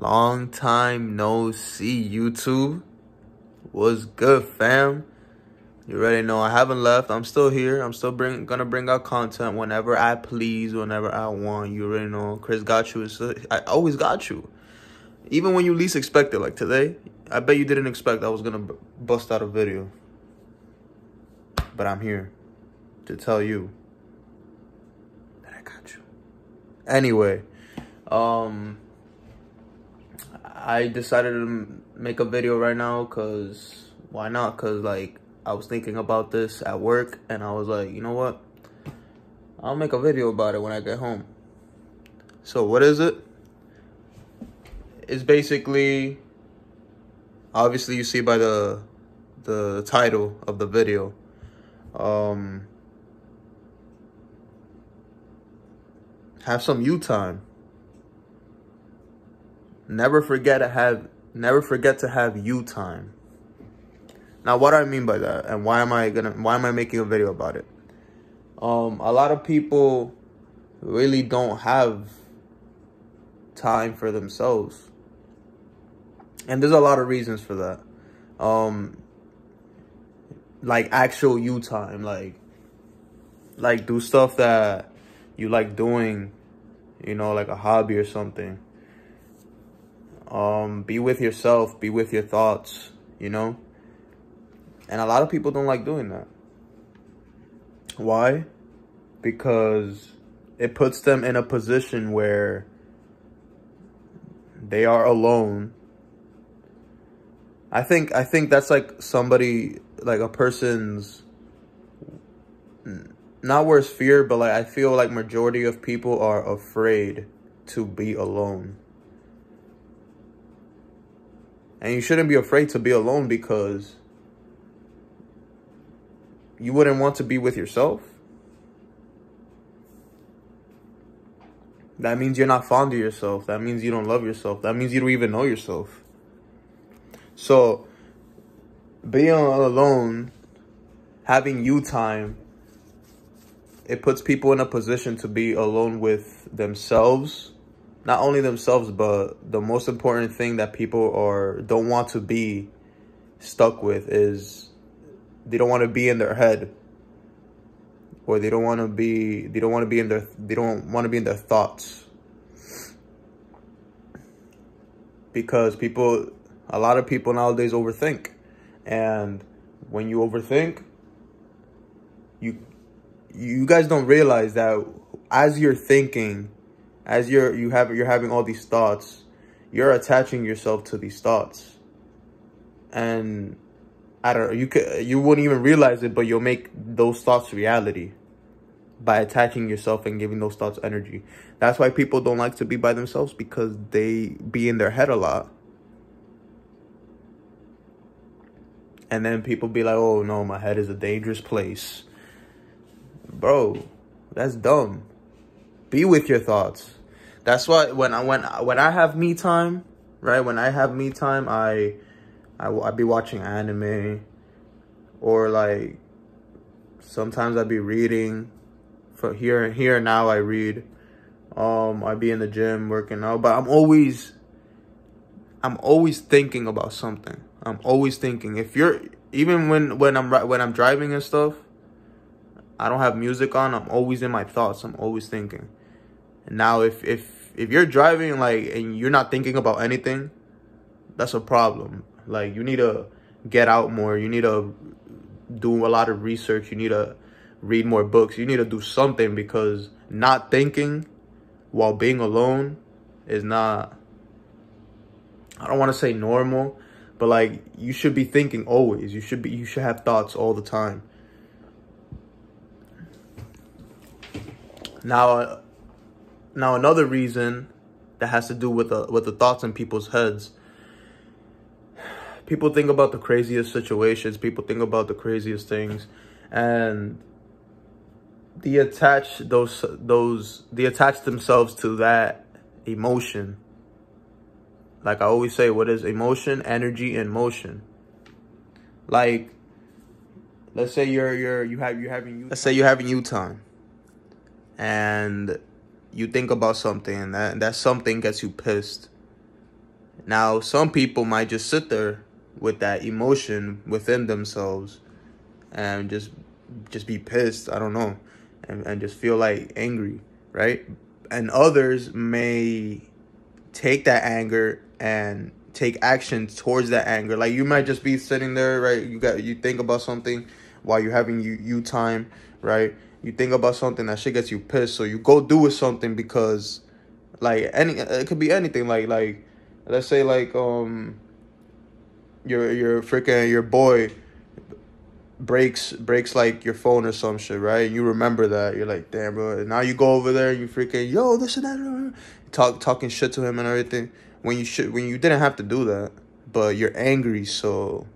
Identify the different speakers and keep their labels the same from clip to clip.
Speaker 1: Long time no see, YouTube. What's good, fam? You already know I haven't left. I'm still here. I'm still gonna bring out content whenever I please, whenever I want. You already know. Chris got you. I always got you. Even when you least expect it, like today. I bet you didn't expect I was gonna bust out a video. But I'm here to tell you that I got you. Anyway, I decided to make a video right now because why not? Because like I was thinking about this at work and I was like, you know what? I'll make a video about it when I get home. So what is it? It's basically, obviously you see by the title of the video. Have some you time. Never forget to have you time. Now, what do I mean by that, and why am I making a video about it? A lot of people really don't have time for themselves, and there's a lot of reasons for that. Like actual you time, like do stuff that you like doing, you know, like a hobby or something. Be with yourself, be with your thoughts, you know? And a lot of people don't like doing that. Why? Because it puts them in a position where they are alone. I think that's like somebody, like a person's, not worst fear, but like I feel like majority of people are afraid to be alone. And you shouldn't be afraid to be alone because you wouldn't want to be with yourself. That means you're not fond of yourself. That means you don't love yourself. That means you don't even know yourself. So being alone, having you time, it puts people in a position to be alone with themselves. Not only themselves, but the most important thing that people don't want to be stuck with is they don't want to be in their head, or they don't want to be in their thoughts. Because a lot of people nowadays overthink, and when you overthink, you guys don't realize that as you're thinking, as you're having all these thoughts, you're attaching yourself to these thoughts. And I don't know, you wouldn't even realize it, but you'll make those thoughts reality by attaching yourself and giving those thoughts energy. That's why people don't like to be by themselves, because they be in their head a lot. And then people be like, oh no, my head is a dangerous place. Bro, that's dumb. Be with your thoughts. That's why when I have me time, right? When I have me time, I be watching anime, or like sometimes I be reading. For here and now I read. I be in the gym working out, but I'm always thinking about something. I'm always thinking. Even when I'm driving and stuff, I don't have music on. I'm always in my thoughts. I'm always thinking. And now if you're driving and you're not thinking about anything, that's a problem. Like, you need to get out more. You need to do a lot of research. You need to read more books. You need to do something, because not thinking while being alone is not, I don't want to say normal, but like, you should be thinking always. You should have thoughts all the time. Now another reason that has to do with the thoughts in people's heads. People think about the craziest situations. People think about the craziest things, and they attach themselves to that emotion. Like I always say, what is emotion? Energy and motion. Like, let's say you're having you time, and you think about something, and that something gets you pissed. Now, some people might just sit there with that emotion within themselves and just be pissed, I don't know, and just feel like angry, right? And others may take that anger and take action towards that anger. Like, you might just be sitting there, right? You think about something while you're having you time, right? You think about something, that shit gets you pissed, so you go do something because, like, it could be anything. Like let's say, like, your boy breaks like your phone or some shit, right? And you remember that. You're like, damn, bro. And now you go over there and you freaking, yo, this and that, talking shit to him and everything. When you didn't have to do that, but you're angry, so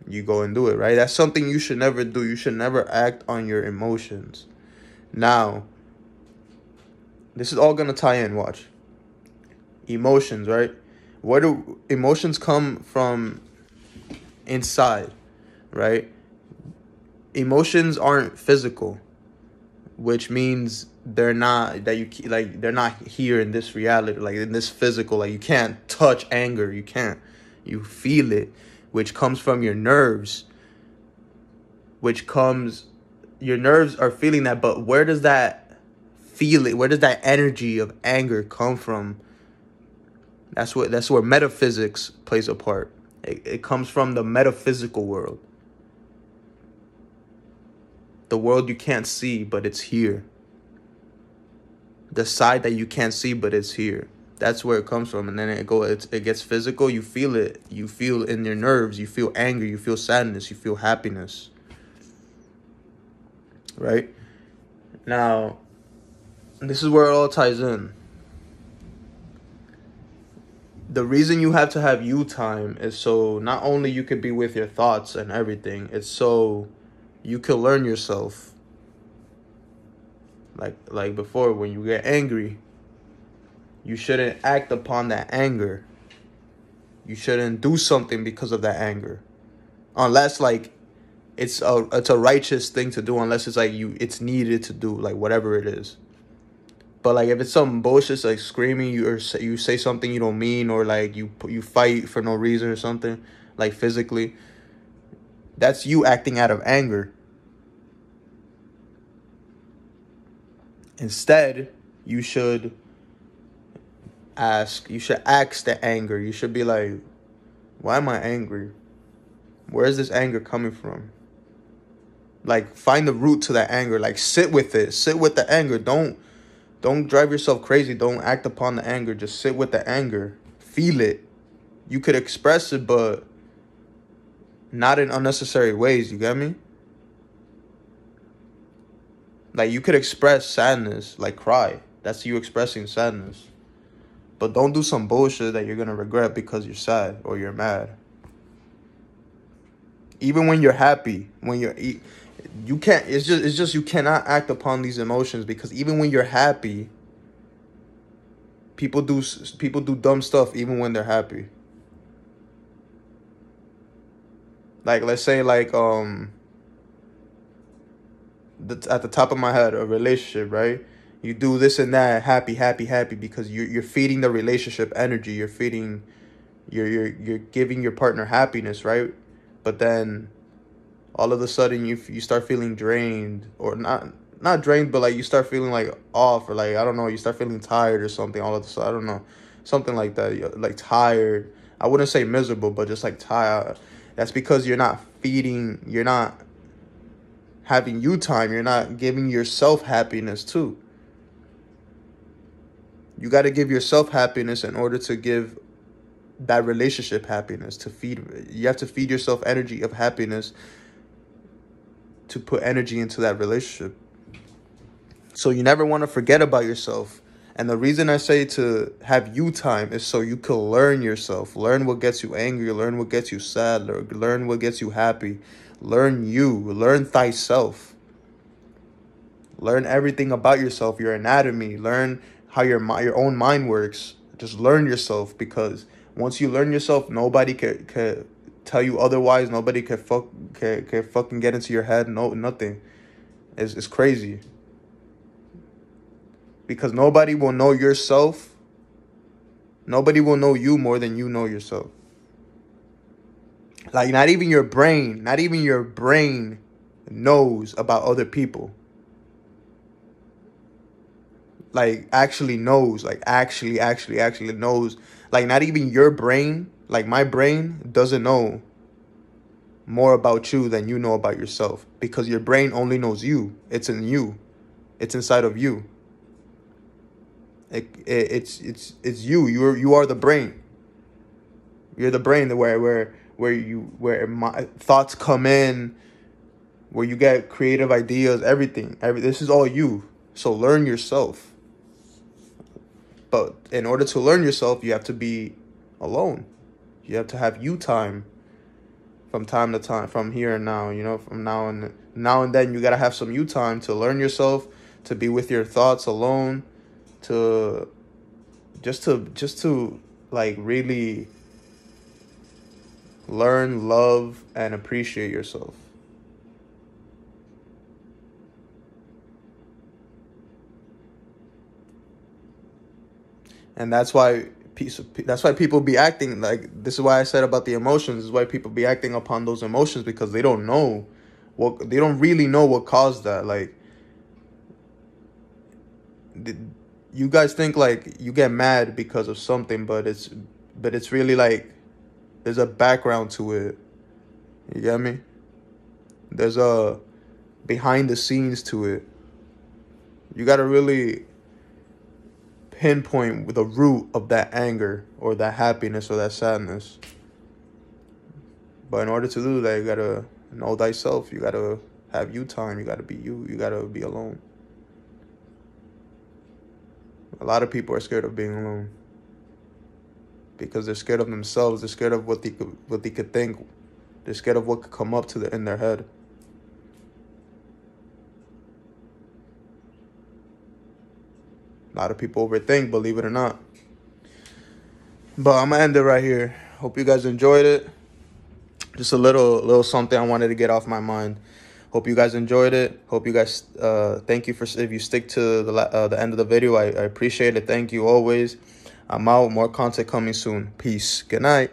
Speaker 1: you go and do it, right? That's something you should never do. You should never act on your emotions. Now, this is all gonna tie in. Watch. Emotions, right? Where do emotions come from? Inside, right? Emotions aren't physical, which means they're not they're not here in this reality, like in this physical. Like, you can't touch anger. You can't. You feel it, which comes from your nerves. Your nerves are feeling that, but where does that feeling, where does that energy of anger come from? That's where metaphysics plays a part. It comes from the metaphysical world. The world you can't see, but it's here. The side that you can't see, but it's here. That's where it comes from. And then it gets physical. You feel it. You feel in your nerves. You feel anger. You feel sadness. You feel happiness. Right? Now, this is where it all ties in. The reason you have to have you time is so not only you could be with your thoughts and everything, it's so you can learn yourself. Like before, when you get angry, you shouldn't act upon that anger. You shouldn't do something because of that anger. Unless, like, it's a righteous thing to do, unless it's like it's needed to do, like, whatever it is. But, like, if it's some bullshit, like screaming, you say something you don't mean, or like you fight for no reason or something, like physically, that's you acting out of anger. Instead, you should ask the anger. You should be like, why am I angry? Where is this anger coming from? Like, find the root to that anger. Like, sit with it. Sit with the anger. Don't drive yourself crazy. Don't act upon the anger. Just sit with the anger. Feel it. You could express it, but not in unnecessary ways. You get me? Like, you could express sadness, like cry. That's you expressing sadness. But don't do some bullshit that you're going to regret because you're sad or you're mad. Even when you're happy, you can't, it's just you cannot act upon these emotions, because even when you're happy, people do dumb stuff even when they're happy. Like, let's say, like, at the top of my head, a relationship, right? You do this and that, happy, because you're feeding the relationship energy. You're feeding, you're giving your partner happiness, right? But then all of a sudden you start feeling drained, or not drained, but like you start feeling like off, or like, I don't know, you start feeling tired or something all of a sudden. I don't know, something like that. You're like tired. I wouldn't say miserable, but just like tired. That's because you're not having you time. You're not giving yourself happiness too. You got to give yourself happiness in order to give that relationship happiness. You have to feed yourself energy of happiness to put energy into that relationship. So you never want to forget about yourself. And the reason I say to have you time is so you can learn yourself. Learn what gets you angry. Learn what gets you sad. Learn what gets you happy. Learn you. Learn thyself. Learn everything about yourself, your anatomy. Learn how your own mind works. Just learn yourself, because once you learn yourself, nobody can tell you otherwise. Nobody can fucking get into your head. No, nothing. It's crazy. Because nobody will know yourself Nobody will know you more than you know yourself. Like, not even your brain knows about other people. Like, actually knows, like, actually knows. Like, not even your brain, like, my brain doesn't know more about you than you know about yourself. Because your brain only knows you. It's in you. It's inside of you. It's you. You are the brain. You're the brain where my thoughts come in, where you get creative ideas, everything. This is all you. So learn yourself. But in order to learn yourself, you have to be alone. You have to have you time from time to time, from here and now, you know, from now and then. You got to have some you time to learn yourself, to be with your thoughts alone, to just to like really learn, love, and appreciate yourself. And that's why people be acting like this. Is why I said about the emotions. This is why people be acting upon those emotions, because they don't really know what caused that. Like, you guys think like you get mad because of something, but it's really like there's a background to it. You get me? There's a behind the scenes to it. You got to really pinpoint the root of that anger or that happiness or that sadness. But in order to do that, you got to know thyself. You got to have you time. You got to be you. You got to be alone. A lot of people are scared of being alone because they're scared of themselves. They're scared of what they could think. They're scared of what could come up in their head. A lot of people overthink, believe it or not. But I'm going to end it right here. Hope you guys enjoyed it. Just a little something I wanted to get off my mind. Hope you guys enjoyed it. Hope you guys, thank you if you stick to the end of the video. I appreciate it. Thank you always. I'm out. More content coming soon. Peace. Good night.